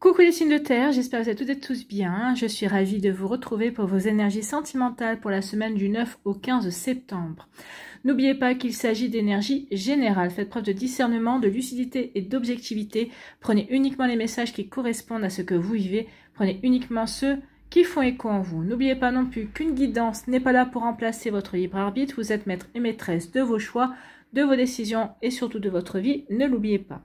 Coucou les signes de terre, j'espère que vous êtes toutes et tous bien. Je suis ravie de vous retrouver pour vos énergies sentimentales pour la semaine du 9 au 15 septembre. N'oubliez pas qu'il s'agit d'énergie générale. Faites preuve de discernement, de lucidité et d'objectivité. Prenez uniquement les messages qui correspondent à ce que vous vivez. Prenez uniquement ceux qui font écho en vous. N'oubliez pas non plus qu'une guidance n'est pas là pour remplacer votre libre arbitre. Vous êtes maître et maîtresse de vos choix, de vos décisions et surtout de votre vie. Ne l'oubliez pas.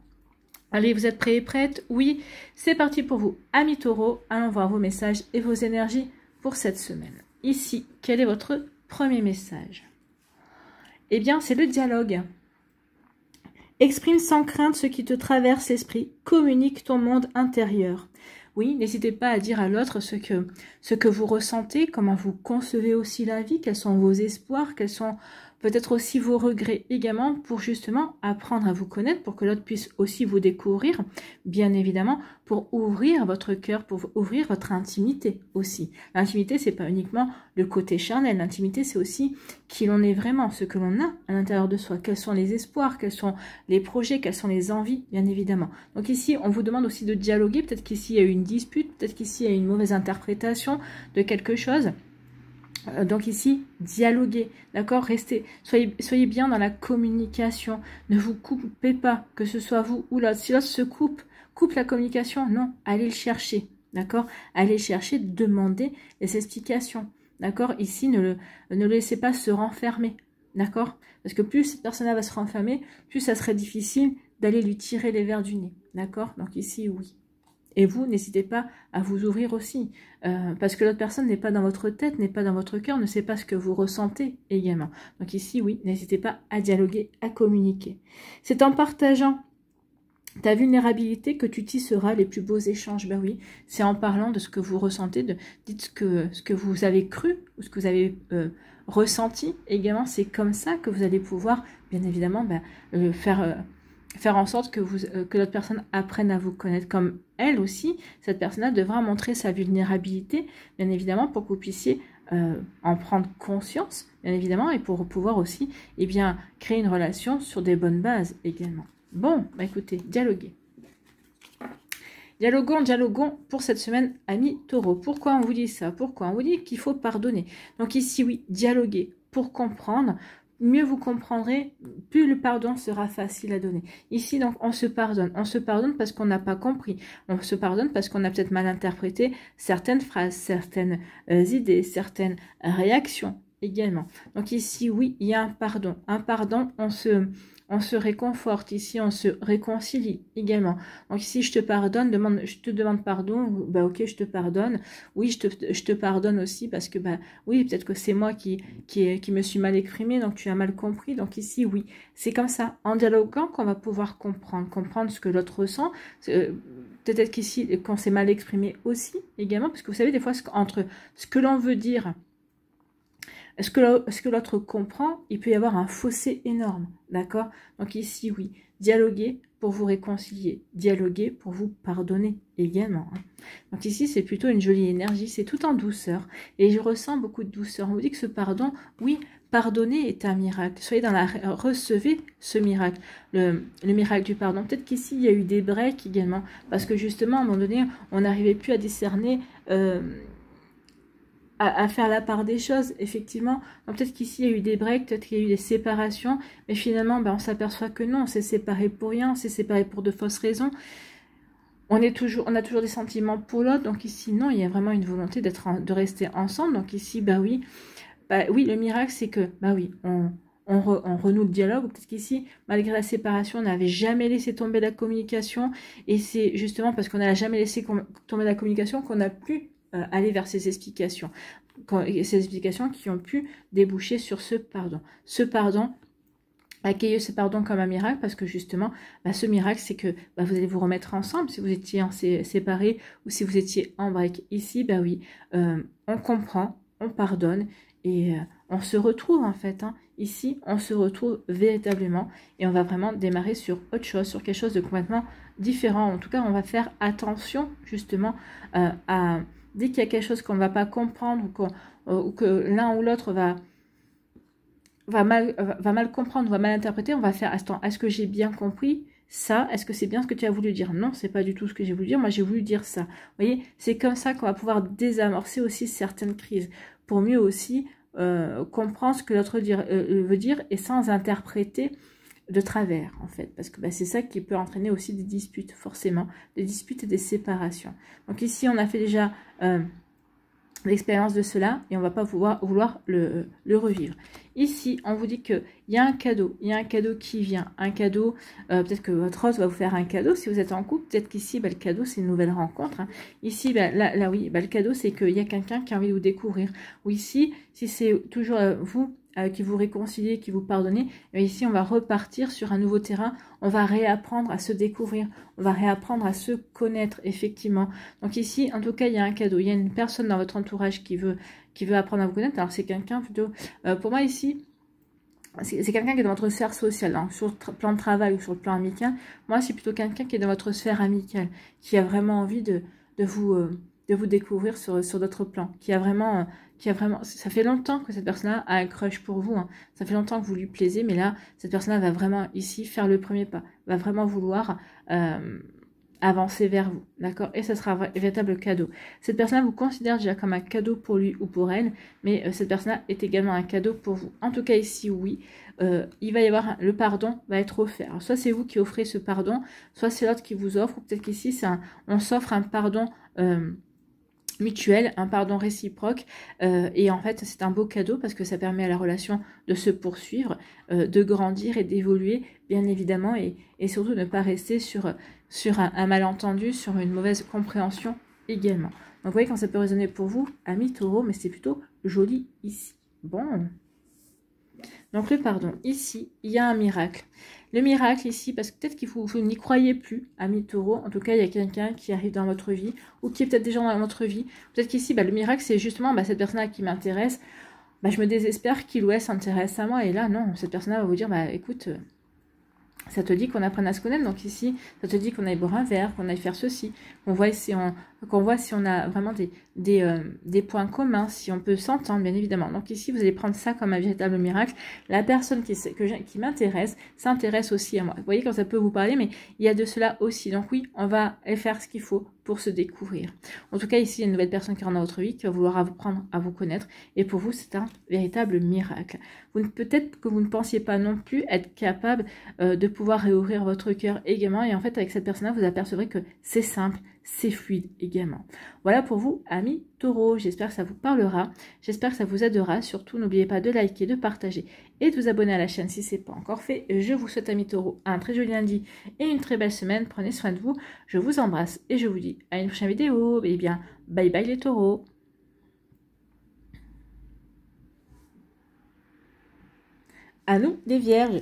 Allez, vous êtes prêts et prêtes? Oui, c'est parti pour vous, amis taureaux. Allons voir vos messages et vos énergies pour cette semaine. Ici, quel est votre premier message? Eh bien, c'est le dialogue. Exprime sans crainte ce qui te traverse l'esprit. Communique ton monde intérieur. Oui, n'hésitez pas à dire à l'autre ce que vous ressentez, comment vous concevez aussi la vie, quels sont vos espoirs, quels sont peut-être aussi vos regrets également, pour justement apprendre à vous connaître, pour que l'autre puisse aussi vous découvrir, bien évidemment, pour ouvrir votre cœur, pour ouvrir votre intimité aussi. L'intimité, c'est pas uniquement le côté charnel, l'intimité, c'est aussi qui l'on est vraiment, ce que l'on a à l'intérieur de soi, quels sont les espoirs, quels sont les projets, quelles sont les envies, bien évidemment. Donc ici, on vous demande aussi de dialoguer, peut-être qu'ici, il y a eu une dispute, peut-être qu'ici, il y a eu une mauvaise interprétation de quelque chose. Donc ici, dialoguez, d'accord? Restez, soyez bien dans la communication. Ne vous coupez pas, que ce soit vous ou l'autre. Si l'autre se coupe la communication, non, allez le chercher, d'accord? Allez le chercher, demandez les explications, d'accord? Ici, ne le laissez pas se renfermer, d'accord? Parce que plus cette personne-là va se renfermer, plus ça serait difficile d'aller lui tirer les verres du nez, d'accord? Donc ici, oui. Et vous, n'hésitez pas à vous ouvrir aussi, parce que l'autre personne n'est pas dans votre tête, n'est pas dans votre cœur, ne sait pas ce que vous ressentez également. Donc ici, oui, n'hésitez pas à dialoguer, à communiquer. C'est en partageant ta vulnérabilité que tu tisseras les plus beaux échanges. Ben oui, c'est en parlant de ce que vous ressentez, dites ce que vous avez cru, ou ce que vous avez ressenti également. C'est comme ça que vous allez pouvoir, bien évidemment, faire en sorte que l'autre personne apprenne à vous connaître, comme elle aussi, cette personne-là devra montrer sa vulnérabilité, bien évidemment, pour que vous puissiez en prendre conscience, bien évidemment, et pour pouvoir aussi créer une relation sur des bonnes bases également. Bon, bah écoutez, dialoguez. Dialoguons pour cette semaine, amis taureaux. Pourquoi on vous dit ça? Pourquoi on vous dit qu'il faut pardonner? Donc ici, oui, dialoguer pour comprendre. Mieux vous comprendrez, plus le pardon sera facile à donner. Ici, donc, on se pardonne. On se pardonne parce qu'on n'a pas compris. On se pardonne parce qu'on a peut-être mal interprété certaines phrases, certaines idées, certaines réactions également. Donc ici, oui, il y a un pardon. Un pardon, on se réconforte. Ici, on se réconcilie également. Donc ici, je te pardonne, je te demande pardon. Bah ok, je te pardonne. Oui, je te pardonne aussi parce que bah oui, peut-être que c'est moi qui me suis mal exprimée, donc tu as mal compris. Donc ici, oui, c'est comme ça, en dialoguant qu'on va pouvoir comprendre ce que l'autre ressent. Peut-être qu'ici, qu'on s'est mal exprimé aussi également, parce que vous savez, des fois, entre ce que l'on veut dire, ce que l'autre comprend, il peut y avoir un fossé énorme, d'accord? Donc ici, oui, dialoguer pour vous réconcilier, dialoguer pour vous pardonner également. Donc ici, c'est plutôt une jolie énergie, c'est tout en douceur, et je ressens beaucoup de douceur. On vous dit que ce pardon, oui, pardonner est un miracle. Soyez dans la... Recevez ce miracle, le miracle du pardon. Peut-être qu'ici, il y a eu des breaks également, parce que justement, à un moment donné, on n'arrivait plus à discerner... à faire la part des choses, effectivement. Peut-être qu'ici, il y a eu des breaks, peut-être qu'il y a eu des séparations, mais finalement, on s'aperçoit que non, on s'est séparés pour rien, on s'est séparés pour de fausses raisons. On a toujours des sentiments pour l'autre, donc ici, non, il y a vraiment une volonté de rester ensemble. Donc ici, oui, le miracle, c'est que, oui, on renoue le dialogue. Peut-être qu'ici, malgré la séparation, on n'avait jamais laissé tomber la communication, et c'est justement parce qu'on n'a jamais laissé tomber la communication qu'on a pu aller vers ces explications qui ont pu déboucher sur ce pardon. Ce pardon, accueillez ce pardon comme un miracle, parce que justement, ce miracle, c'est que vous allez vous remettre ensemble, si vous étiez séparés ou si vous étiez en break. Ici, oui, on comprend, on pardonne, et on se retrouve en fait. Ici, on se retrouve véritablement, et on va vraiment démarrer sur autre chose, sur quelque chose de complètement différent. En tout cas, on va faire attention justement dès qu'il y a quelque chose qu'on ne va pas comprendre, ou que l'un ou l'autre va mal comprendre, va mal interpréter, on va faire, attends, est-ce que j'ai bien compris? ça, est-ce que c'est bien ce que tu as voulu dire? Non, c'est pas du tout ce que j'ai voulu dire. Moi, j'ai voulu dire ça. Vous voyez, c'est comme ça qu'on va pouvoir désamorcer aussi certaines crises pour mieux aussi comprendre ce que l'autre veut dire et sans interpréter de travers, en fait. Parce que bah, c'est ça qui peut entraîner aussi des disputes, forcément. Des disputes et des séparations. Donc ici, on a fait déjà l'expérience de cela et on va pas vouloir le revivre. Ici, on vous dit qu'il y a un cadeau. Il y a un cadeau qui vient. Un cadeau, peut-être que votre os va vous faire un cadeau si vous êtes en couple. Peut-être qu'ici, bah, le cadeau, c'est une nouvelle rencontre. Hein. Ici, bah, là, oui, bah, le cadeau, c'est qu'il y a quelqu'un qui a envie de vous découvrir. Ou ici, si c'est toujours vous qui vous réconciliez, qui vous pardonnez, et ici, on va repartir sur un nouveau terrain. On va réapprendre à se découvrir. On va réapprendre à se connaître, effectivement. Donc ici, en tout cas, il y a un cadeau. Il y a une personne dans votre entourage qui veut apprendre à vous connaître. Alors, c'est quelqu'un plutôt... pour moi, ici, c'est quelqu'un qui est dans votre sphère sociale, hein, sur le plan de travail ou sur le plan amical. Moi, c'est plutôt quelqu'un qui est dans votre sphère amicale, qui a vraiment envie de vous découvrir sur d'autres plans, qui a vraiment, ça fait longtemps que cette personne-là a un crush pour vous, hein. Ça fait longtemps que vous lui plaisez, mais là, cette personne-là va vraiment ici faire le premier pas, va vraiment vouloir avancer vers vous, d'accord? Et ce sera un véritable cadeau. Cette personne-là vous considère déjà comme un cadeau pour lui ou pour elle, mais cette personne-là est également un cadeau pour vous. En tout cas, ici, oui, il va y avoir, le pardon va être offert. Alors, soit c'est vous qui offrez ce pardon, soit c'est l'autre qui vous offre, ou peut-être qu'ici, on s'offre un pardon mutuel, un pardon réciproque, et en fait c'est un beau cadeau parce que ça permet à la relation de se poursuivre, de grandir et d'évoluer bien évidemment, et surtout ne pas rester sur un malentendu, sur une mauvaise compréhension également. Donc vous voyez quand ça peut résonner pour vous, amis Taureau, mais c'est plutôt joli ici. Bon, donc le pardon, ici il y a un miracle. Le miracle ici, parce que peut-être que vous n'y croyez plus, amis Taureau, en tout cas il y a quelqu'un qui arrive dans votre vie, ou qui est peut-être déjà dans votre vie, peut-être qu'ici bah, le miracle c'est justement bah, cette personne-là qui m'intéresse, bah, je me désespère qu'il ou elle s'intéresse à moi, et là non, cette personne-là va vous dire, bah écoute, ça te dit qu'on apprenne à se connaître, donc ici, ça te dit qu'on aille boire un verre, qu'on aille faire ceci, qu'on voit si on a vraiment des points communs, si on peut s'entendre, bien évidemment. Donc ici, vous allez prendre ça comme un véritable miracle. La personne qui m'intéresse s'intéresse aussi à moi. Vous voyez quand ça peut vous parler, mais il y a de cela aussi. Donc oui, on va faire ce qu'il faut pour se découvrir. En tout cas, ici, il y a une nouvelle personne qui rentre dans votre vie, qui va vouloir apprendre à vous connaître. Et pour vous, c'est un véritable miracle. Peut-être que vous ne pensiez pas non plus être capable de pouvoir réouvrir votre cœur également. Et en fait, avec cette personne-là, vous apercevrez que c'est simple, c'est fluide également. Voilà pour vous, amis Taureau. J'espère que ça vous parlera. J'espère que ça vous aidera. Surtout, n'oubliez pas de liker, de partager et de vous abonner à la chaîne si ce n'est pas encore fait. Je vous souhaite, amis Taureau, un très joli lundi et une très belle semaine. Prenez soin de vous. Je vous embrasse et je vous dis à une prochaine vidéo. Et bien, bye bye les Taureaux. À nous, les Vierges.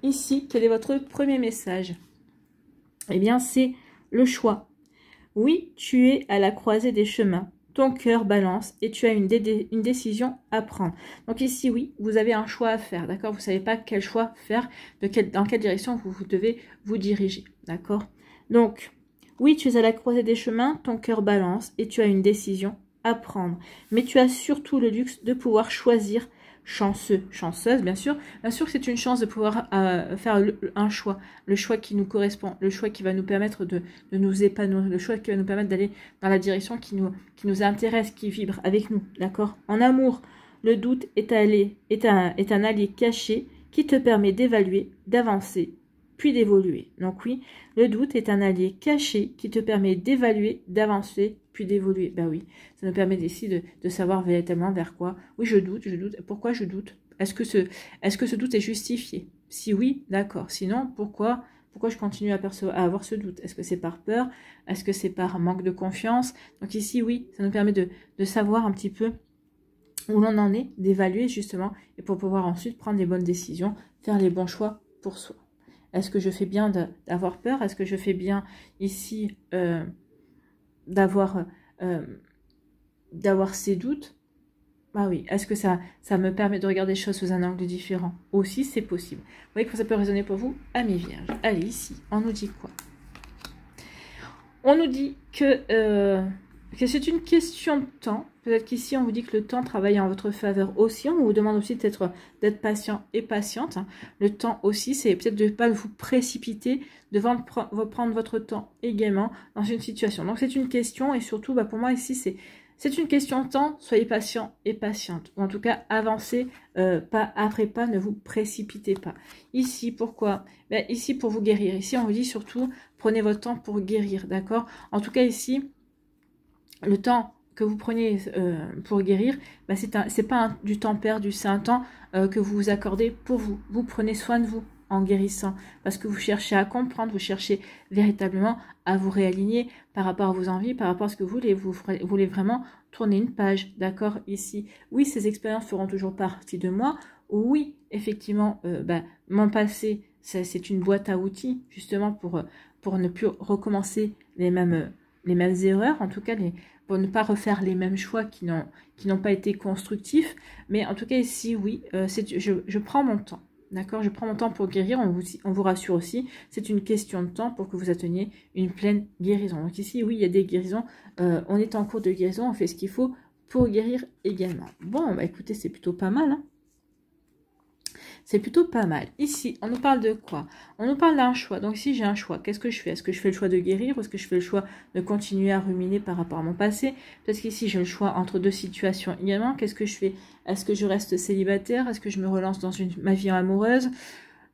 Ici, quel est votre premier message? Eh bien, c'est le choix. Oui, tu es à la croisée des chemins. Ton cœur balance et tu as une décision à prendre. Donc ici, oui, vous avez un choix à faire, d'accord? Vous ne savez pas quel choix faire, dans quelle direction vous devez vous diriger, d'accord? Donc, oui, tu es à la croisée des chemins, ton cœur balance et tu as une décision à prendre. Mais tu as surtout le luxe de pouvoir choisir, chanceux, chanceuse, bien sûr. Bien sûr que c'est une chance de pouvoir faire un choix, le choix qui nous correspond, le choix qui va nous permettre de nous épanouir, le choix qui va nous permettre d'aller dans la direction qui nous intéresse, qui vibre avec nous, d'accord? En amour, le doute est un allié caché qui te permet d'évaluer, d'avancer, puis d'évoluer. Donc oui, le doute est un allié caché qui te permet d'évaluer, d'avancer, puis d'évoluer. Ben oui, ça nous permet ici de savoir véritablement vers quoi. Oui, je doute. Pourquoi je doute? Est-ce que ce doute est justifié? Si oui, d'accord. Sinon, pourquoi je continue à avoir ce doute? Est-ce que c'est par peur? Est-ce que c'est par manque de confiance? Donc ici, oui, ça nous permet de savoir un petit peu où l'on en est, d'évaluer justement, et pour pouvoir ensuite prendre les bonnes décisions, faire les bons choix pour soi. Est-ce que je fais bien d'avoir peur? Est-ce que je fais bien ici d'avoir ces doutes? Ah oui, est-ce que ça me permet de regarder les choses sous un angle différent? Aussi, c'est possible. Vous voyez que ça peut résonner pour vous, amis Vierges. Allez, ici, on nous dit quoi? On nous dit que C'est une question de temps. Peut-être qu'ici, on vous dit que le temps travaille en votre faveur aussi. On vous demande aussi d'être patient et patiente. Le temps aussi, c'est peut-être de ne pas vous précipiter, de prendre votre temps également dans une situation. Donc, c'est une question et surtout, pour moi, ici, c'est une question de temps. Soyez patient et patiente. Ou en tout cas, avancez pas après pas, ne vous précipitez pas. Ici, pourquoi? Ici, pour vous guérir. Ici, on vous dit surtout, prenez votre temps pour guérir, d'accord? En tout cas, ici, le temps que vous preniez pour guérir, c'est pas du temps perdu, c'est un temps que vous vous accordez pour vous. Vous prenez soin de vous en guérissant, parce que vous cherchez à comprendre, vous cherchez véritablement à vous réaligner par rapport à vos envies, par rapport à ce que vous voulez vraiment tourner une page, d'accord, ici. Oui, ces expériences feront toujours partie de moi. Oui, effectivement, mon passé, c'est une boîte à outils, justement, pour ne plus recommencer les mêmes erreurs, en tout cas, pour ne pas refaire les mêmes choix qui n'ont pas été constructifs. Mais en tout cas, ici, oui, je prends mon temps. D'accord, je prends mon temps pour guérir. On vous rassure aussi, c'est une question de temps pour que vous atteigniez une pleine guérison. Donc ici, oui, il y a des guérisons. On est en cours de guérison, on fait ce qu'il faut pour guérir également. Bon, écoutez, c'est plutôt pas mal, hein. C'est plutôt pas mal. Ici, on nous parle de quoi? On nous parle d'un choix. Donc ici, j'ai un choix. Qu'est-ce que je fais? Est-ce que je fais le choix de guérir ou est-ce que je fais le choix de continuer à ruminer par rapport à mon passé? Peut-être qu'ici, j'ai le choix entre deux situations également. Qu'est-ce que je fais? Est-ce que je reste célibataire? Est-ce que je me relance dans ma vie amoureuse?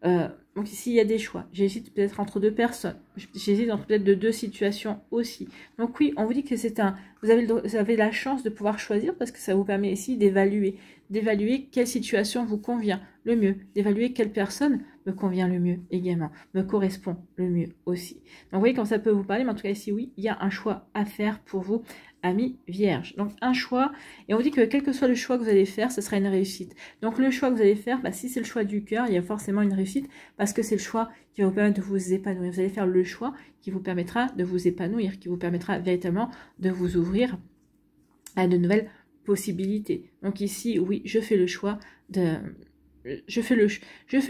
Donc ici, il y a des choix. J'hésite peut-être entre deux personnes. J'hésite entre peut-être de deux situations aussi. Donc oui, on vous dit que vous avez la chance de pouvoir choisir parce que ça vous permet ici d'évaluer quelle situation vous convient le mieux, d'évaluer quelle personne me convient le mieux également, me correspond le mieux aussi. Donc vous voyez quand ça peut vous parler, mais en tout cas ici, oui, il y a un choix à faire pour vous, amis vierges. Donc un choix, et on vous dit que quel que soit le choix que vous allez faire, ce sera une réussite. Donc le choix que vous allez faire, si c'est le choix du cœur, il y a forcément une réussite parce que c'est le choix qui va vous permettre de vous épanouir. Vous allez faire le choix qui vous permettra de vous épanouir, qui vous permettra véritablement de vous ouvrir à de nouvelles possibilités. Donc ici, oui, je fais le choix je fais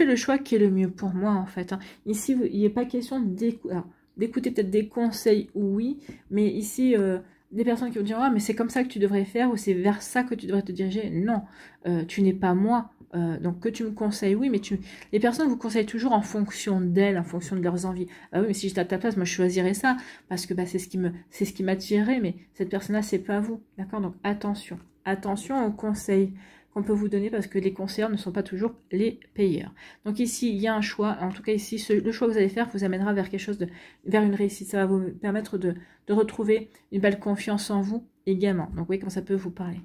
le choix qui est le mieux pour moi en fait. Ici, il n'est pas question d'écouter peut-être des conseils, oui, mais ici, des personnes qui vont dire « Ah, mais c'est comme ça que tu devrais faire » ou « C'est vers ça que tu devrais te diriger ». Non, tu n'es pas moi. Donc que tu me conseilles, oui, mais les personnes vous conseillent toujours en fonction d'elles, en fonction de leurs envies. Ah oui, mais si j'étais à ta place, moi je choisirais ça, parce que c'est ce qui m'attirerait, mais cette personne-là, c'est pas vous. D'accord? Donc attention aux conseils qu'on peut vous donner parce que les conseillers ne sont pas toujours les payeurs. Donc ici, il y a un choix. En tout cas, ici, le choix que vous allez faire vous amènera vers quelque chose vers une réussite. Ça va vous permettre de retrouver une belle confiance en vous également. Donc, vous voyez quand ça peut vous parler.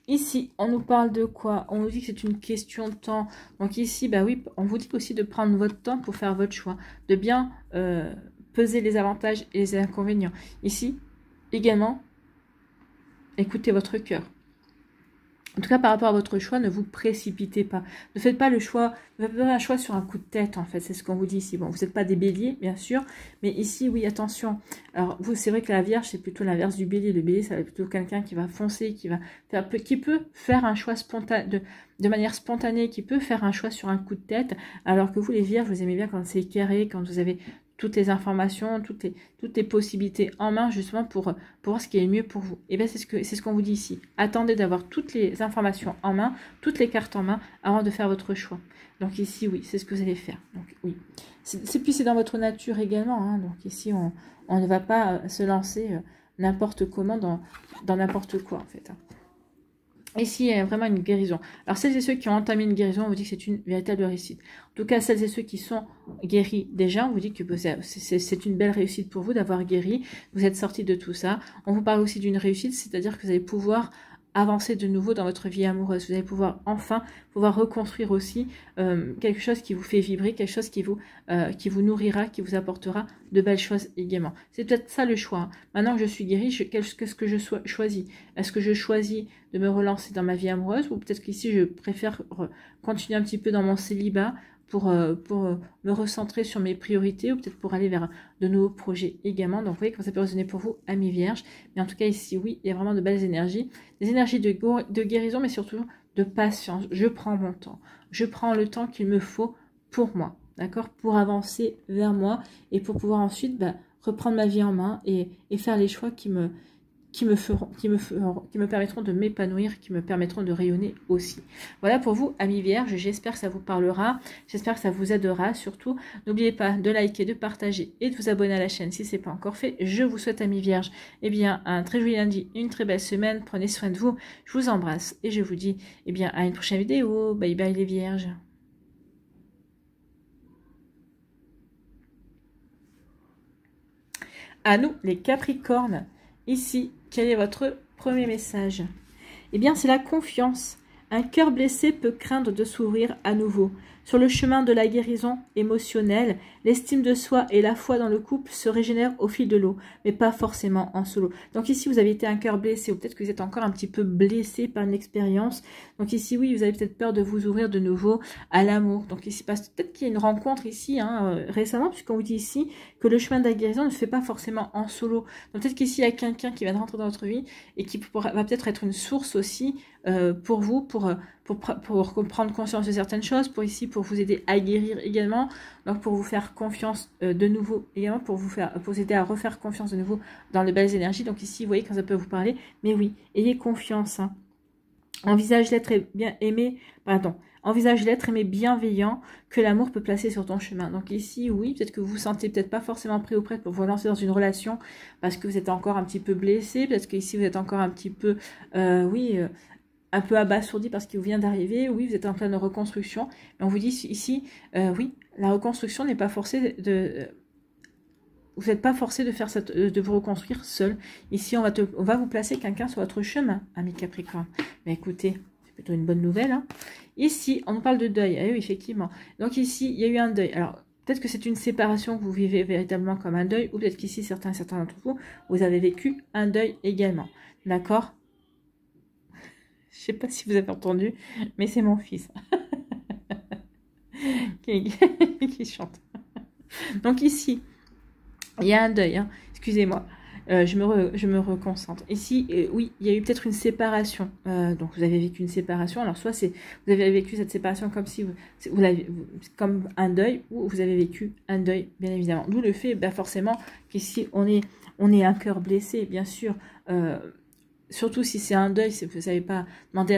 Ici, on nous parle de quoi? On nous dit que c'est une question de temps. Donc ici, oui, on vous dit aussi de prendre votre temps pour faire votre choix. De bien peser les avantages et les inconvénients. Ici, également, écoutez votre cœur. En tout cas, par rapport à votre choix, ne vous précipitez pas. Ne faites pas le choix, ne faites pas un choix sur un coup de tête, en fait. C'est ce qu'on vous dit ici. Bon, vous n'êtes pas des béliers, bien sûr. Mais ici, oui, attention. Alors, vous, c'est vrai que la Vierge, c'est plutôt l'inverse du bélier. Le bélier, ça va être plutôt quelqu'un qui va foncer, qui peut faire un choix spontané, de manière spontanée, qui peut faire un choix sur un coup de tête. Alors que vous, les Vierges, vous aimez bien quand c'est carré, quand vous avez toutes les informations, toutes les possibilités en main, justement pour voir ce qui est le mieux pour vous. Et bien, c'est ce qu'on vous dit ici. Attendez d'avoir toutes les informations en main, toutes les cartes en main, avant de faire votre choix. Donc ici, oui, c'est ce que vous allez faire. Donc oui. Puis c'est dans votre nature également. Hein. Donc ici, on ne va pas se lancer n'importe comment dans n'importe quoi, en fait. Ici, il y a vraiment une guérison. Alors, celles et ceux qui ont entamé une guérison, on vous dit que c'est une véritable réussite. En tout cas, celles et ceux qui sont guéris déjà, on vous dit que c'est une belle réussite pour vous d'avoir guéri. Vous êtes sortis de tout ça. On vous parle aussi d'une réussite, c'est-à-dire que vous allez pouvoir avancer de nouveau dans votre vie amoureuse. Vous allez pouvoir reconstruire aussi quelque chose qui vous fait vibrer, quelque chose qui vous nourrira, qui vous apportera de belles choses également. C'est peut-être ça le choix. Hein. Maintenant que je suis guérie, qu'est-ce que je choisis? Est-ce que je choisis de me relancer dans ma vie amoureuse ou peut-être qu'ici je préfère continuer un petit peu dans mon célibat pour me recentrer sur mes priorités ou peut-être pour aller vers de nouveaux projets également. Donc vous voyez comment ça peut résonner pour vous, amis vierges. Mais en tout cas ici, oui, il y a vraiment de belles énergies. Des énergies de guérison, mais surtout de patience. Je prends mon temps. Je prends le temps qu'il me faut pour moi. D'accord? Pour avancer vers moi et pour pouvoir ensuite reprendre ma vie en main et faire les choix qui me permettront de m'épanouir, qui me permettront de rayonner aussi. Voilà pour vous, amis vierges, j'espère que ça vous parlera, j'espère que ça vous aidera, surtout, n'oubliez pas de liker, de partager et de vous abonner à la chaîne si ce n'est pas encore fait. Je vous souhaite, amis vierges, eh bien, un très joli lundi, une très belle semaine, prenez soin de vous, je vous embrasse et je vous dis, eh bien, à une prochaine vidéo, bye bye les vierges. À nous, les Capricornes, ici, quel est votre premier message? Eh bien, c'est la confiance. Un cœur blessé peut craindre de s'ouvrir à nouveau. Sur le chemin de la guérison émotionnelle, l'estime de soi et la foi dans le couple se régénèrent au fil de l'eau, mais pas forcément en solo. Donc ici, vous avez été un cœur blessé, ou peut-être que vous êtes encore un petit peu blessé par une expérience. Donc ici, oui, vous avez peut-être peur de vous ouvrir de nouveau à l'amour. Donc ici, peut-être qu'il y a une rencontre ici, récemment, puisqu'on vous dit ici que le chemin de la guérison ne se fait pas forcément en solo. Donc peut-être qu'ici, il y a quelqu'un qui vient de rentrer dans votre vie et qui va peut-être être une source aussi pour vous, pour prendre conscience de certaines choses, pour vous aider à guérir également, donc pour vous faire confiance de nouveau également, pour vous aider à refaire confiance de nouveau dans les belles énergies. Donc ici, vous voyez quand ça peut vous parler, mais oui, ayez confiance. Envisage l'être aimé bienveillant que l'amour peut placer sur ton chemin. Donc ici, oui, peut-être que vous vous sentez peut-être pas forcément prêt ou prête pour vous lancer dans une relation parce que vous êtes encore un petit peu blessé, peut-être qu'ici vous êtes encore un petit peu, un peu abasourdi parce qu'il vient d'arriver. Oui, vous êtes en pleine reconstruction. Mais on vous dit ici, oui, la reconstruction n'est pas forcée vous n'êtes pas forcé de vous reconstruire seul. Ici, on va vous placer quelqu'un sur votre chemin, ami Capricorne. Mais écoutez, c'est plutôt une bonne nouvelle. Ici, on nous parle de deuil. Ah oui, effectivement. Donc ici, il y a eu un deuil. Alors, peut-être que c'est une séparation que vous vivez véritablement comme un deuil, ou peut-être qu'ici, certains d'entre vous, vous avez vécu un deuil également. D'accord? Je ne sais pas si vous avez entendu, mais c'est mon fils qui chante. Donc ici, il y a un deuil. Excusez-moi, je me reconcentre. Ici, oui, il y a eu peut-être une séparation. Donc vous avez vécu une séparation. Alors soit vous avez vécu cette séparation comme si comme un deuil, ou vous avez vécu un deuil, bien évidemment. D'où le fait, forcément, qu'ici on est un cœur blessé, bien sûr. Surtout si c'est un deuil, vous n'avez pas demandé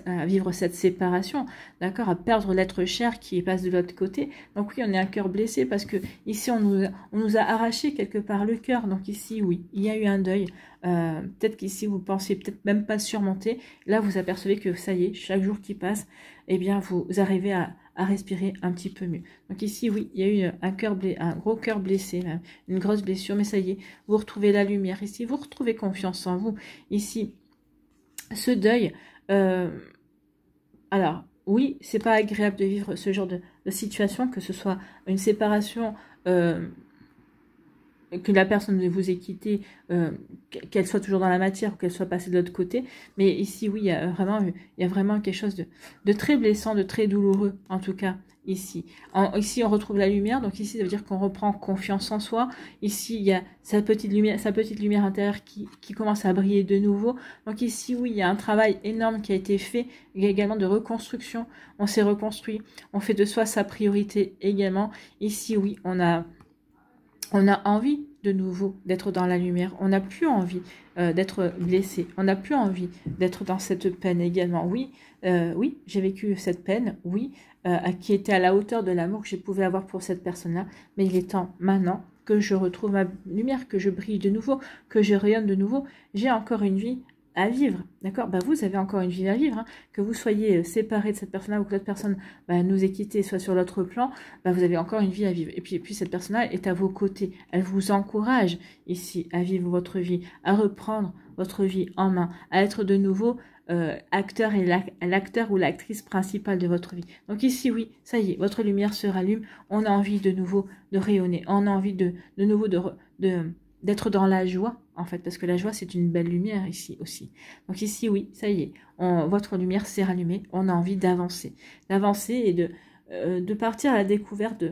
à vivre cette séparation, d'accord, à perdre l'être cher qui passe de l'autre côté. Donc oui, on est un cœur blessé parce que ici on nous a arraché quelque part le cœur. Donc ici, oui, il y a eu un deuil. Peut-être qu'ici vous pensiez peut-être même pas surmonter. Là, vous apercevez que ça y est, chaque jour qui passe, eh bien vous arrivez à respirer un petit peu mieux. Donc ici, oui, il y a eu un gros cœur blessé, même, une grosse blessure, mais ça y est, vous retrouvez la lumière ici, vous retrouvez confiance en vous. Ici, ce deuil, alors, oui, c'est pas agréable de vivre ce genre de situation, que ce soit une séparation, que la personne ne vous ait quitté, qu'elle soit toujours dans la matière ou qu'elle soit passée de l'autre côté. Mais ici, oui, il y a vraiment quelque chose de très blessant, de très douloureux, en tout cas, ici. Ici, on retrouve la lumière, donc ici, ça veut dire qu'on reprend confiance en soi. Ici, il y a sa petite lumière intérieure qui commence à briller de nouveau. Donc ici, oui, il y a un travail énorme qui a été fait. Il y a également de reconstruction. On s'est reconstruit. On fait de soi sa priorité également. Ici, oui, on a envie de nouveau d'être dans la lumière. On n'a plus envie d'être blessé. On n'a plus envie d'être dans cette peine également. Oui, oui, j'ai vécu cette peine, oui, qui était à la hauteur de l'amour que je pouvais avoir pour cette personne-là. Mais il est temps maintenant que je retrouve ma lumière, que je brille de nouveau, que je rayonne de nouveau. J'ai encore une vie à vivre, d'accord? Vous avez encore une vie à vivre, que vous soyez séparé de cette personne-là ou que l'autre personne nous ait quitté, soit sur l'autre plan, vous avez encore une vie à vivre. Et puis cette personne-là est à vos côtés. Elle vous encourage ici à vivre votre vie, à reprendre votre vie en main, à être de nouveau acteur ou l'actrice principale de votre vie. Donc ici, oui, ça y est, votre lumière se rallume. On a envie de nouveau de rayonner. On a envie de nouveau d'être dans la joie, en fait, parce que la joie, c'est une belle lumière ici aussi. Donc ici, oui, ça y est, votre lumière s'est rallumée, on a envie d'avancer et de partir à la découverte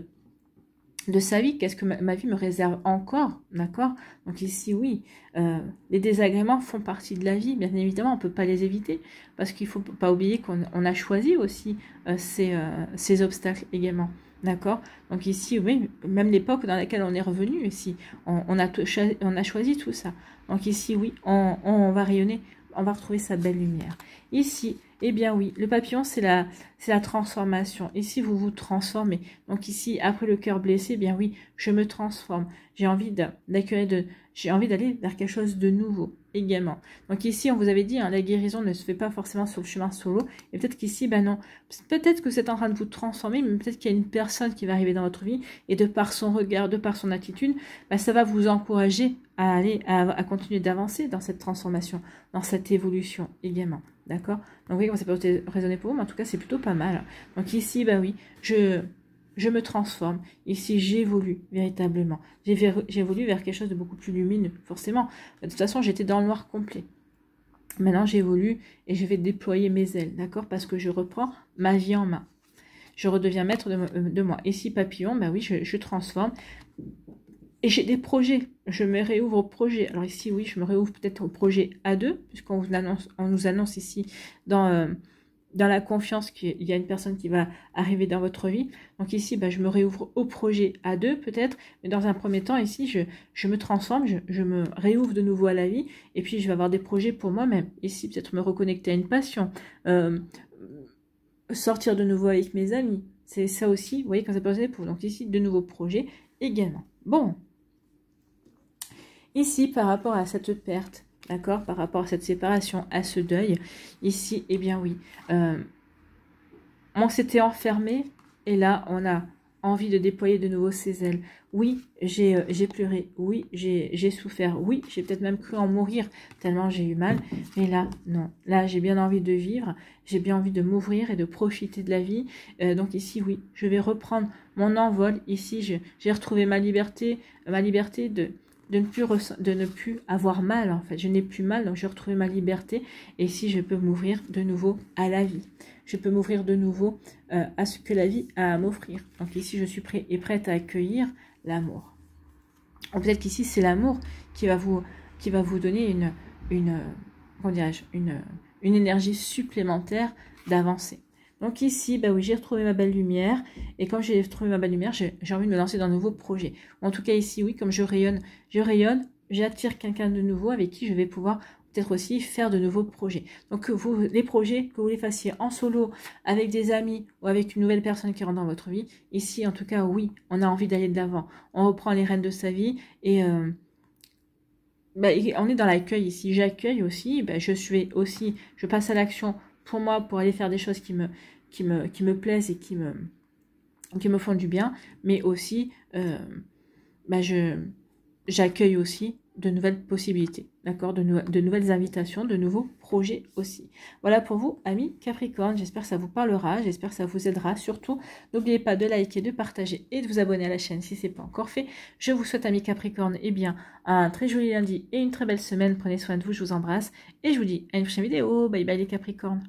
de sa vie. Qu'est-ce que ma vie me réserve encore, d'accord? Donc ici, oui, les désagréments font partie de la vie, bien évidemment, on ne peut pas les éviter, parce qu'il ne faut pas oublier qu'on a choisi aussi ces obstacles également. D'accord? Donc ici, oui, même l'époque dans laquelle on est revenu, ici, on a choisi tout ça. Donc ici, oui, on va rayonner, on va retrouver sa belle lumière. Ici, eh bien oui, le papillon, c'est la transformation. Ici, vous vous transformez. Donc ici, après le cœur blessé, eh bien oui, je me transforme. J'ai envie d'accueillir, j'ai envie d'aller vers quelque chose de nouveau également. Donc ici, on vous avait dit, hein, la guérison ne se fait pas forcément sur le chemin solo. Et peut-être qu'ici, ben non, peut-être que vous êtes en train de vous transformer, mais peut-être qu'il y a une personne qui va arriver dans votre vie et de par son regard, de par son attitude, ben, ça va vous encourager à aller, à continuer d'avancer dans cette transformation, dans cette évolution également. D'accord? Donc, vous voyez comment ça peut résonner pour vous, mais en tout cas, c'est plutôt pas mal. Donc, ici, bah oui, je me transforme. Ici, j'évolue véritablement. J'évolue vers quelque chose de beaucoup plus lumineux, forcément. De toute façon, j'étais dans le noir complet. Maintenant, j'évolue et je vais déployer mes ailes, d'accord? Parce que je reprends ma vie en main. Je redeviens maître de moi. Ici, papillon, bah oui, je transforme. Et j'ai des projets, je me réouvre au projet. Alors ici, oui, je me réouvre peut-être au projet A2, puisqu'on nous annonce ici dans la confiance qu'il y a une personne qui va arriver dans votre vie. Donc ici, bah, je me réouvre au projet A2 peut-être, mais dans un premier temps, ici, je me transforme, je me réouvre de nouveau à la vie, et puis je vais avoir des projets pour moi-même. Ici, peut-être me reconnecter à une passion, sortir de nouveau avec mes amis. C'est ça aussi, vous voyez, quand ça peut être pour. Donc ici, de nouveaux projets également. Bon. Ici, par rapport à cette perte, d'accord, par rapport à cette séparation, à ce deuil, ici, eh bien oui, on s'était enfermé et là, on a envie de déployer de nouveau ses ailes. Oui, j'ai pleuré, oui, j'ai souffert, oui, j'ai peut-être même cru en mourir tellement j'ai eu mal, mais là, non. Là, j'ai bien envie de vivre, j'ai bien envie de m'ouvrir et de profiter de la vie. Donc ici, oui, je vais reprendre mon envol. Ici, j'ai retrouvé ma liberté de ne plus avoir mal, en fait. Je n'ai plus mal, donc je retrouve ma liberté. Et ici, je peux m'ouvrir de nouveau à la vie. Je peux m'ouvrir de nouveau à ce que la vie a à m'offrir. Donc ici, je suis prêt et prête à accueillir l'amour. Ou peut-être qu'ici, c'est l'amour qui va vous donner comment dirais-je, une énergie supplémentaire d'avancer. Donc ici, bah oui, j'ai retrouvé ma belle lumière. Et comme j'ai retrouvé ma belle lumière, j'ai envie de me lancer dans un nouveau projet. En tout cas ici, oui, comme je rayonne, j'attire quelqu'un de nouveau avec qui je vais pouvoir peut-être aussi faire de nouveaux projets. Donc les projets, que vous les fassiez en solo, avec des amis ou avec une nouvelle personne qui rentre dans votre vie, ici, en tout cas, oui, on a envie d'aller de l'avant. On reprend les rênes de sa vie et... on est dans l'accueil ici. J'accueille aussi, je passe à l'action pour moi, pour aller faire des choses qui me plaisent et qui me font du bien, mais aussi j'accueille aussi de nouvelles possibilités, d'accord, de nouvelles invitations, de nouveaux projets aussi. Voilà pour vous, amis Capricorne, j'espère que ça vous parlera, j'espère que ça vous aidera. Surtout, n'oubliez pas de liker, de partager et de vous abonner à la chaîne si ce n'est pas encore fait. Je vous souhaite, amis Capricorne, un très joli lundi et une très belle semaine. Prenez soin de vous, je vous embrasse et je vous dis à une prochaine vidéo. Bye bye les Capricornes.